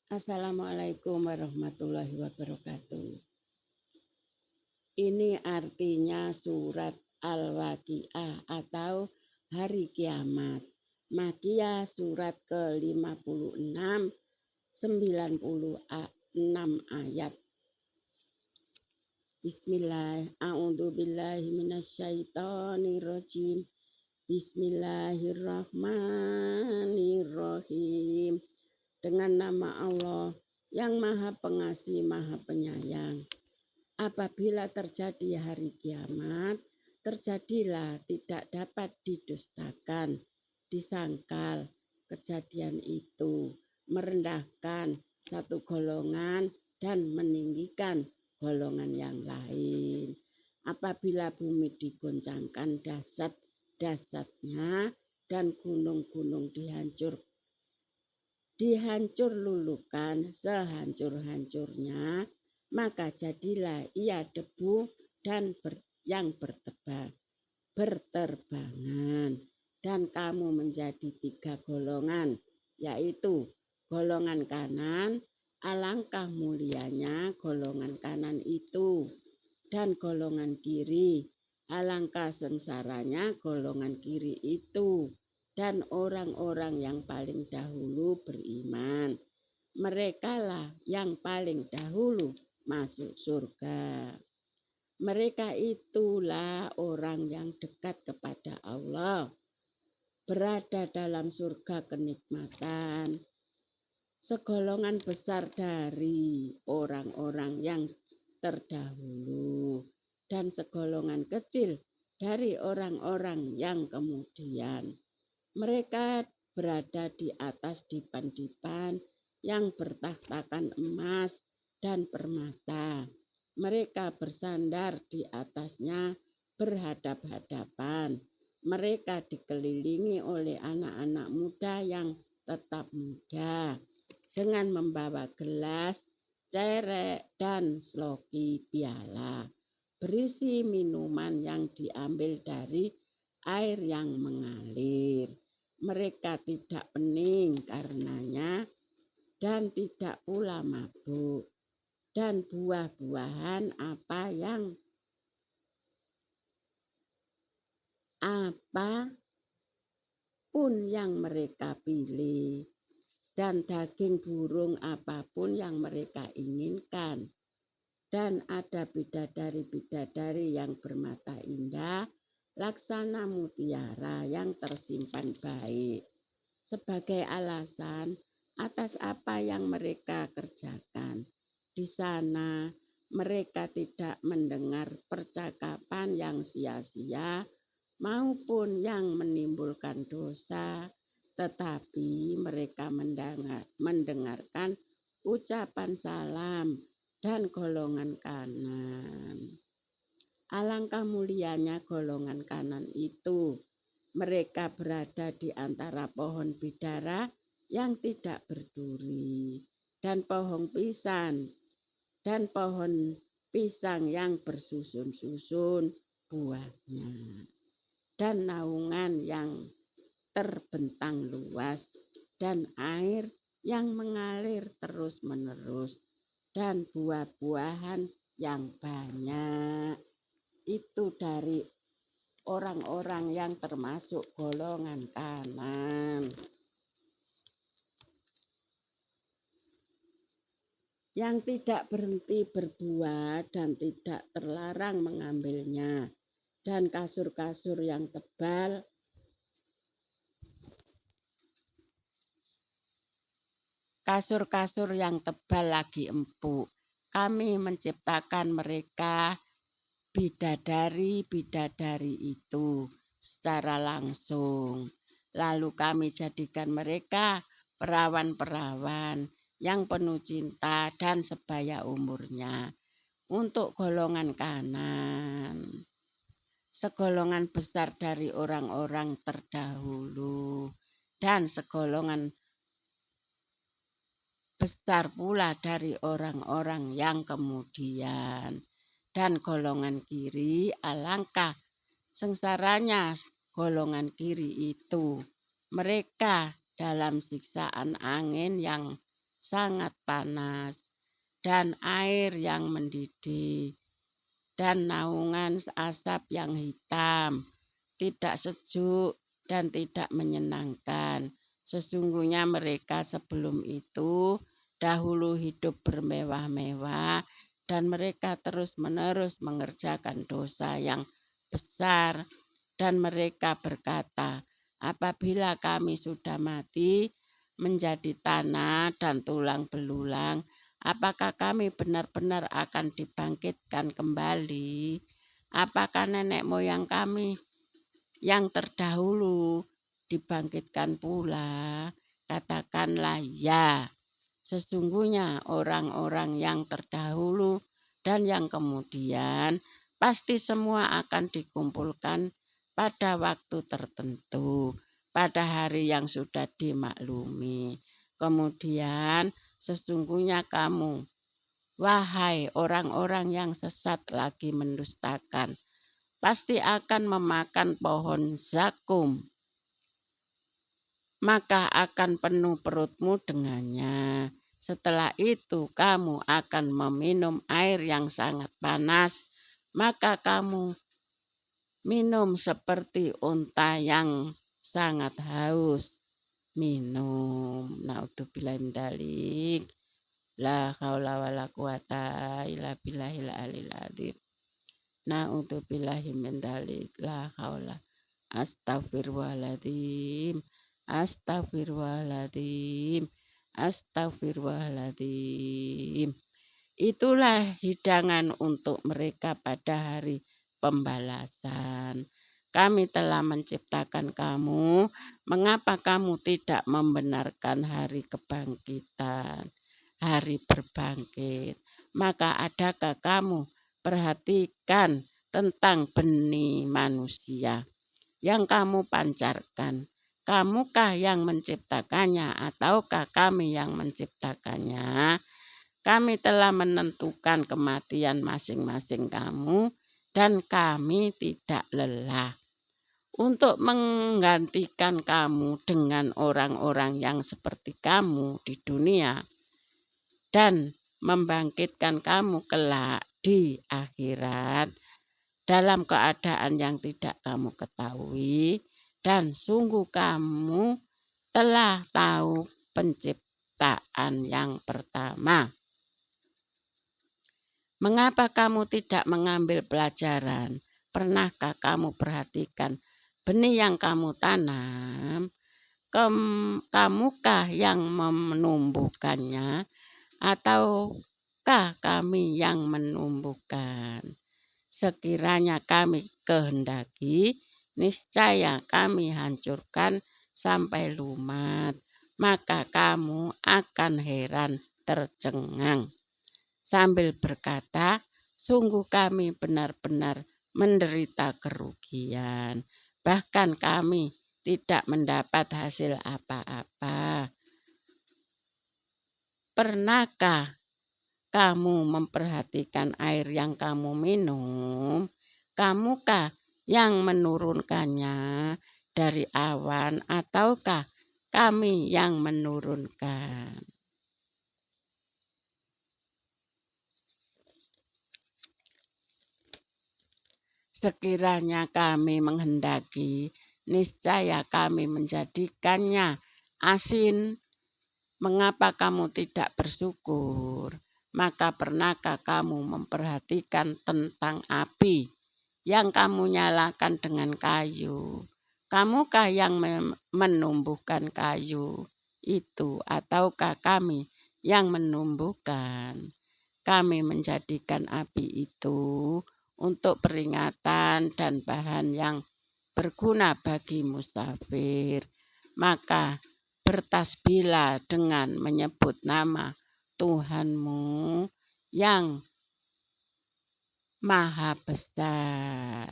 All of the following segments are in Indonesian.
Assalamualaikum warahmatullahi wabarakatuh. Ini artinya surat Al-Waqiah atau hari kiamat. Makiyah surat ke-56, 96 ayat. Bismillah, a'udzubillahi minasyaitonirrajim. Bismillahirrahmanirrahim. Dengan nama Allah yang Maha Pengasih, Maha Penyayang. Apabila terjadi hari kiamat, terjadilah tidak dapat didustakan, disangkal kejadian itu, merendahkan satu golongan dan meninggikan golongan yang lain. Apabila bumi digoncangkan dasar-dasarnya dan gunung-gunung dihancur lulukan sehancur-hancurnya, maka jadilah ia debu dan yang berterbangan. Dan kamu menjadi 3 golongan, yaitu golongan kanan, alangkah mulianya golongan kanan itu, dan golongan kiri, alangkah sengsaranya golongan kiri itu. Dan orang-orang yang paling dahulu beriman, merekalah yang paling dahulu masuk surga. Mereka itulah orang yang dekat kepada Allah, berada dalam surga kenikmatan. Segolongan besar dari orang-orang yang terdahulu dan segolongan kecil dari orang-orang yang kemudian. Mereka berada di atas dipan-dipan yang bertahtakan emas dan permata. Mereka bersandar di atasnya berhadap-hadapan. Mereka dikelilingi oleh anak-anak muda yang tetap muda, dengan membawa gelas, cerek, dan sloki piala berisi minuman yang diambil dari air yang mengalir. Mereka tidak pening karenanya dan tidak pula mabuk. Dan buah-buahan apa pun yang mereka pilih, dan daging burung apapun yang mereka inginkan. Dan ada bidadari-bidadari yang bermata indah, laksana mutiara yang tersimpan baik, sebagai alasan atas apa yang mereka kerjakan. Di sana mereka tidak mendengar percakapan yang sia-sia maupun yang menimbulkan dosa, tetapi mereka mendengarkan ucapan salam dan golongan kanan. Alangkah mulianya golongan kanan itu. Mereka berada di antara pohon bidara yang tidak berduri, dan pohon pisang yang bersusun-susun buahnya, dan naungan yang terbentang luas, dan air yang mengalir terus-menerus, dan buah-buahan yang banyak. Itu dari orang-orang yang termasuk golongan kanan, yang tidak berhenti berbuat dan tidak terlarang mengambilnya, dan kasur-kasur yang tebal, lagi empuk. Kami menciptakan mereka bidadari-bidadari itu secara langsung. Lalu kami jadikan mereka perawan-perawan yang penuh cinta dan sebaya umurnya. Untuk golongan kanan, segolongan besar dari orang-orang terdahulu, dan segolongan besar pula dari orang-orang yang kemudian. Dan golongan kiri, alangkah sengsaranya golongan kiri itu. Mereka dalam siksaan angin yang sangat panas, dan air yang mendidih, dan naungan asap yang hitam, tidak sejuk dan tidak menyenangkan. Sesungguhnya mereka sebelum itu dahulu hidup bermewah-mewah dan mereka terus-menerus mengerjakan dosa yang besar dan mereka berkata, apabila kami sudah mati menjadi tanah dan tulang belulang, apakah kami benar-benar akan dibangkitkan kembali? Apakah nenek moyang kami yang terdahulu dibangkitkan pula? Katakanlah ya. Sesungguhnya orang-orang yang terdahulu dan yang kemudian pasti semua akan dikumpulkan pada waktu tertentu, pada hari yang sudah dimaklumi. Kemudian sesungguhnya kamu, wahai orang-orang yang sesat lagi mendustakan, pasti akan memakan pohon zakum, maka akan penuh perutmu dengannya. Setelah itu kamu akan meminum air yang sangat panas, maka kamu minum seperti unta yang sangat haus. Minum. Naudzubillahi min dzalik. La haula wala quwata illa billahil aliyil adzim. Naudzubillahi min dzalik. La haula. Astagfirullahaladzim. Astagfirullahaladzim. Astagfirullahaladzim. Itulah hidangan untuk mereka pada hari pembalasan. Kami telah menciptakan kamu, mengapa kamu tidak membenarkan hari kebangkitan, hari berbangkit? Maka adakah kamu perhatikan tentang benih manusia yang kamu pancarkan? Kamukah yang menciptakannya ataukah kami yang menciptakannya? Kami telah menentukan kematian masing-masing kamu dan kami tidak lelah untuk menggantikan kamu dengan orang-orang yang seperti kamu di dunia dan membangkitkan kamu kelak di akhirat dalam keadaan yang tidak kamu ketahui, dan sungguh kamu telah tahu penciptaan yang pertama. Mengapa kamu tidak mengambil pelajaran? Pernahkah kamu perhatikan benih yang kamu tanam? Kamukah yang menumbuhkannya ataukah kami yang menumbuhkan? Sekiranya kami kehendaki, niscaya kami hancurkan sampai lumat, maka kamu akan heran tercengang. Sambil berkata, sungguh kami benar-benar menderita kerugian. Bahkan kami tidak mendapat hasil apa-apa. Pernahkah kamu memperhatikan air yang kamu minum? Kamukah yang menurunkannya dari awan ataukah kami yang menurunkan? Sekiranya kami menghendaki, niscaya kami menjadikannya asin. Mengapa kamu tidak bersyukur? Maka pernahkah kamu memperhatikan tentang api yang kamu nyalakan dengan kayu? Kamukah yang menumbuhkan kayu itu ataukah kami yang menumbuhkan? Kami menjadikan api itu untuk peringatan dan bahan yang berguna bagi musafir. Maka bertasbihlah dengan menyebut nama Tuhanmu yang Maha Besar.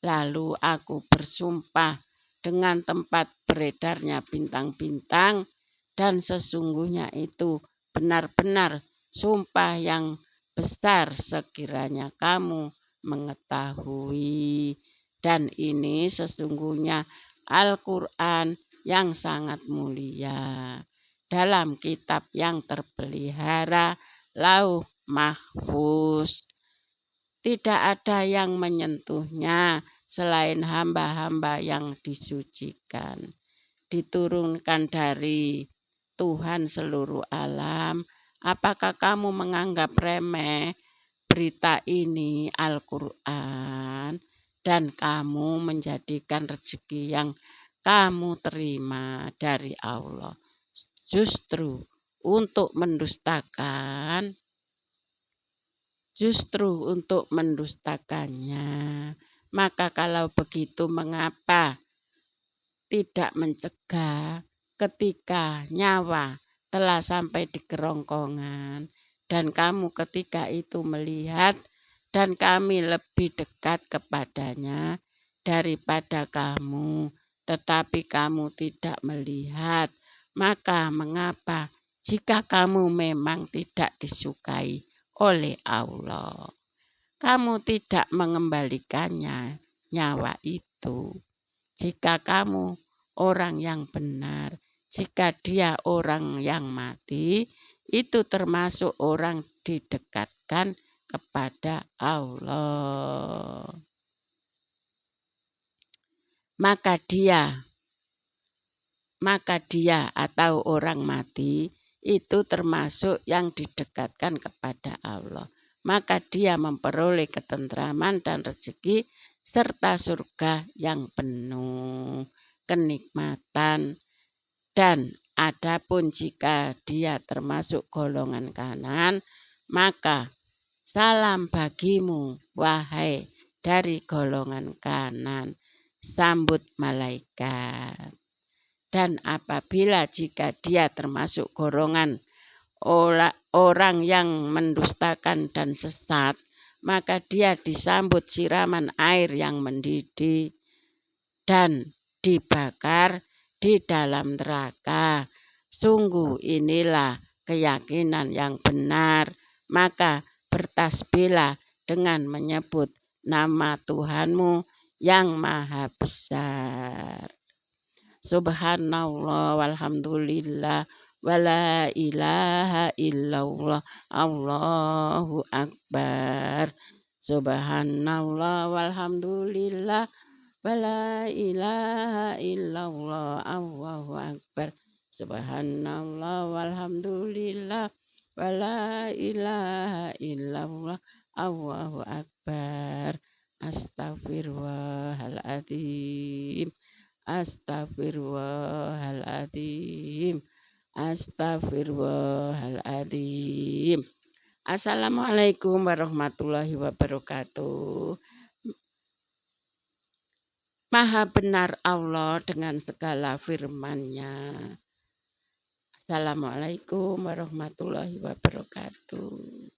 Lalu aku bersumpah dengan tempat beredarnya bintang-bintang, dan sesungguhnya itu benar-benar sumpah yang besar sekiranya kamu mengetahui. Dan ini sesungguhnya Al-Quran yang sangat mulia. dalam kitab yang terpelihara Lauh Mahfuz. Tidak ada yang menyentuhnya selain hamba-hamba yang disucikan. Diturunkan dari Tuhan seluruh alam. Apakah kamu menganggap remeh berita ini Al-Quran dan kamu menjadikan rezeki yang kamu terima dari Allah justru untuk mendustakannya? Maka kalau begitu mengapa tidak mencegah ketika nyawa telah sampai di kerongkongan dan kamu ketika itu melihat dan kami lebih dekat kepadanya daripada kamu, tetapi kamu tidak melihat. Maka mengapa jika kamu memang tidak disukai oleh Allah, kamu tidak mengembalikannya nyawa itu? Jika kamu orang yang benar, jika dia orang yang mati, itu termasuk orang didekatkan kepada Allah. Maka dia atau orang mati itu termasuk yang didekatkan kepada Allah. Maka dia memperoleh ketentraman dan rezeki serta surga yang penuh kenikmatan. Dan adapun jika dia termasuk golongan kanan, maka salam bagimu wahai dari golongan kanan, sambut malaikat. Dan apabila jika dia termasuk golongan orang yang mendustakan dan sesat, maka dia disambut siraman air yang mendidih dan dibakar di dalam neraka. Sungguh inilah keyakinan yang benar. Maka bertasbihlah dengan menyebut nama Tuhanmu yang maha besar. Subhanallah walhamdulillah wala ilaha illallah Allahu akbar. Subhanallah walhamdulillah wala ilaha illallah Allahu akbar. Subhanallah walhamdulillah wala ilaha illallah Allahu akbar. Astagfirullahaladzim. Astagfirullahaladzim. Astagfirullahaladzim. Assalamualaikum warahmatullahi wabarakatuh. Maha benar Allah dengan segala firman-Nya. Assalamualaikum warahmatullahi wabarakatuh.